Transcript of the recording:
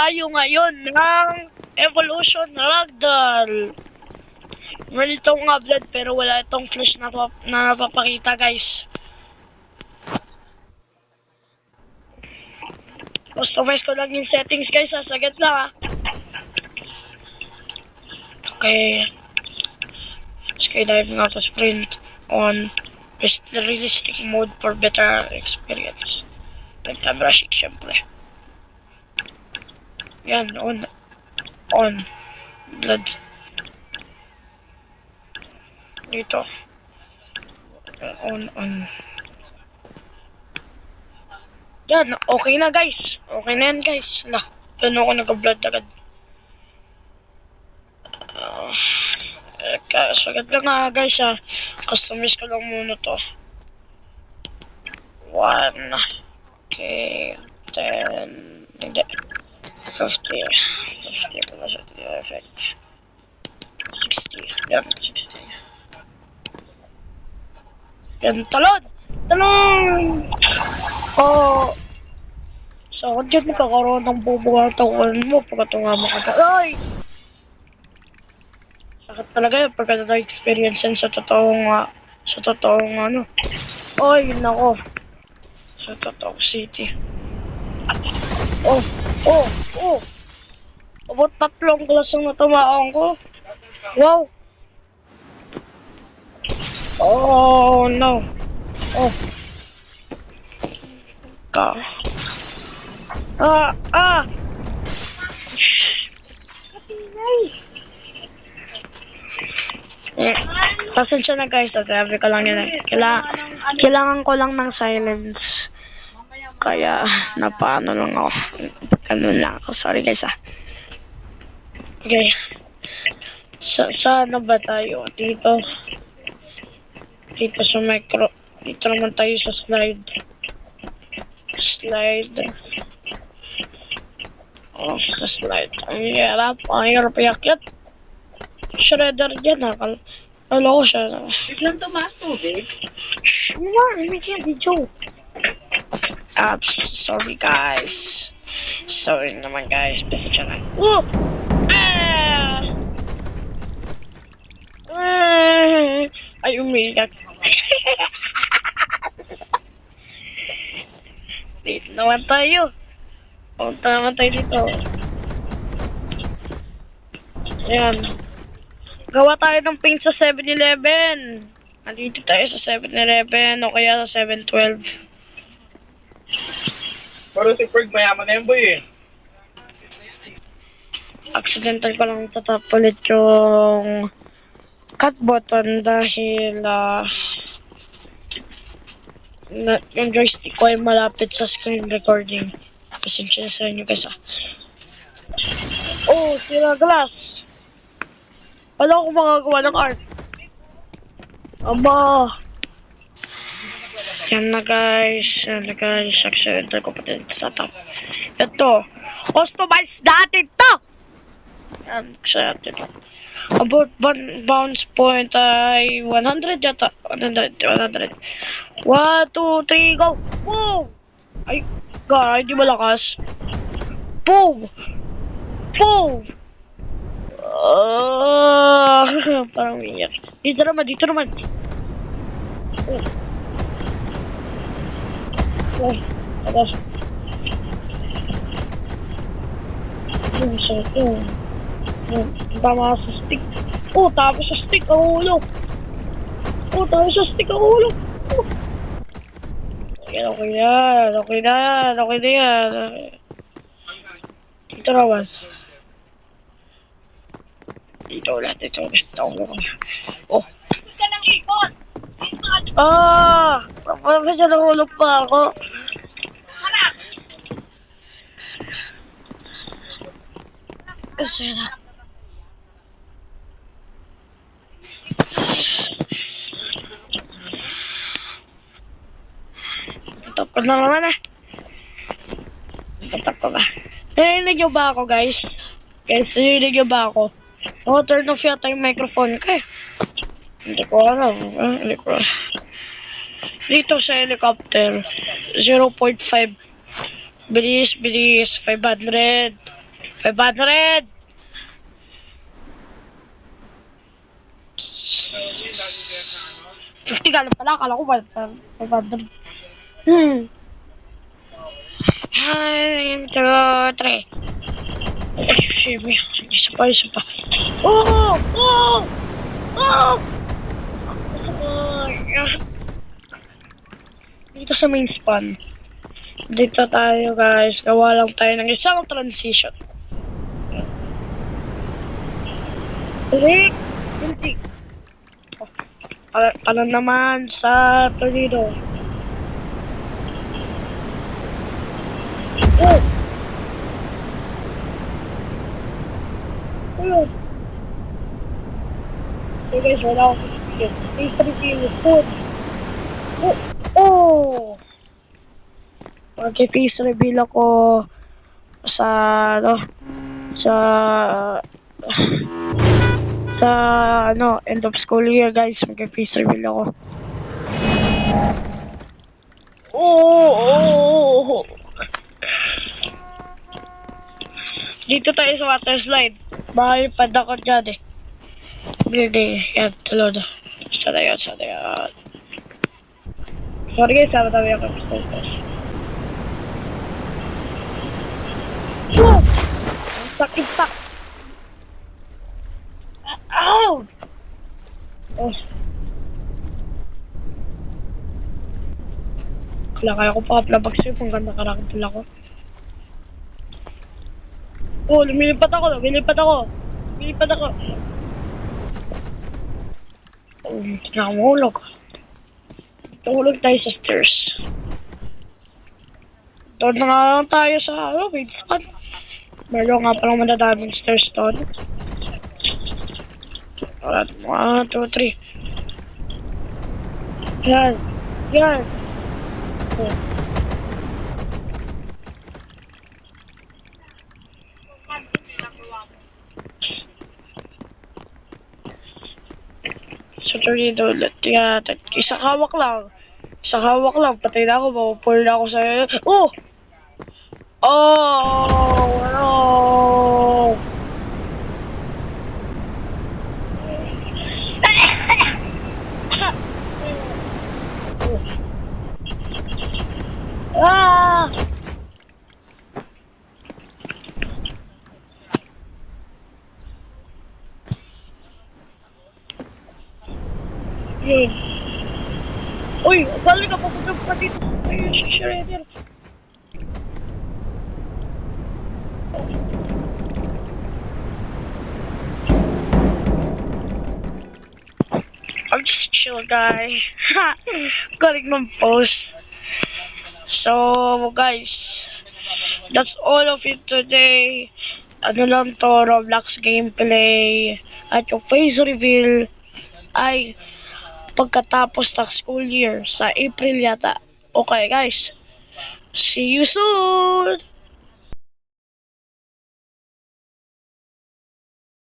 tayo ngayon ng Evolution Ragdoll. Meron itong nga blood pero wala itong flash na napapakita, guys. Customize ko lang yung settings, guys. Sagad lang, ha. Okay. Skydive nga to sprint on realistic mode for better experience. Nagka-brushing, syempre. Yan, on. Blood. Dito. On. Yan, okay na, guys. Okay na yan, guys. Doon ako nag-blood agad. Sagad lang nga, guys, ha. Customize ko lang muna to. 1. Okay. 10. Hindi. 50 pala sa effect. 60. Yan, 60. Yan, talon! Oh! So, kung dyan magkakaroon ng bubuhatawan mo, pagkatunga mo ka. Ay! Sakit talaga yun pagka na-experience yan sa totoong ano. Ay, nako. Sa totoong city. Oh! About 3 glass ang natamaan ko. Wow! Oh, no. Oh. Pasensya na, guys, sabi ko lang yun. Kailangan ko lang ng silence. Kaya napaano lang ako. Ganun lang ako. Sorry, guys, Okay. Saan ba tayo? Dito sa micro. Dito naman tayo sa slide. Oh, sa slide. Ang hirap yakyat. Shredder dyan, Lalo ko siya. Biglang tumaas tubig? Shh, medyo video. Sorry, guys. Sorry naman, guys. Pasensya na. Ay, umiyak. Dito naman tayo. Punta naman tayo dito. Ayan. Gawa tayo ng ping sa 7-Eleven. Nandito tayo sa 7-Eleven o kaya sa 7-12. Pero si Ferg, mayaman na yun, boy, eh. Accidental ko lang tatap ulit yung cut button dahil yung joystick ko ay malapit sa screen recording. Pasensya sa inyo, guys, Oh, sira glass. Wala akong magagawa ng art. Aba. Yan na, guys. Accidental ko pati sa top. Ito. Customize natin to! Yan, accidental ito. About bounce point ay 100 yata. 100. 1, 2, 3, go! Boom! Ay, God, hindi malakas. Boom! Parang iyak. Dito naman. Tapos. Tama sa stick. Tapos sa stick ang ulo. Okay na yan. Dito naman. Dito ulit. Oh. Ka ng ikot! Medyo nahulog pa ako. Harap! Kasi na. Tapos na naman Tatap ko ba? Narinig nyo ba ako, guys? Narinig nyo ba ako? Turn off yata yung microphone ko, Hindi ko alam. Dito sa helicopter, 0.5. Bilis, 500. 500! $50 pala, akala ko 500. One, two, three. Isa pa. Oh! Oh! Oh! Dito sa main spawn. Dito tayo guys. Gawa lang tayo ng isang transition. Rick! Hindi. Ano naman sa tornado? Oh! Ayun. So guys, wala akong speed. Please review your food. Oh! Oh! Okay, please reveal ako sa end of school year guys. Mag-face reveal ako. Oh! Dito tayo sa water slide. Makalipad ako dyan eh. Building. Yan, talod. Sana yan. Sorry guys, sama-tabi ako. Wow! Ang sakit. Ow! Oh. Kaya ko pa pag-save. Ang ganda karakapil ako. Oh, lumilipat ako. Oh, nakahulog. Tuhulog tayo sa stairs. Doon na nga lang tayo sa main spot. Meron nga palang madadaming stairs doon. Alright, 1, 2, 3. Yan. Oh. So, tornado ulit. Yan. Isang hawak lang. Patay na ako. Mapupul na ako sa... Oh! Oh! No! Ah! Yun. Uy! Balik ka! Papunta pa dito! Ayun, shredder! I'm just a chill guy. Galing ng post. So, guys, that's all of it today. Ano lang to, Roblox gameplay. At yung face reveal ay pagkatapos ng school year sa April yata. Okay, guys. See you soon!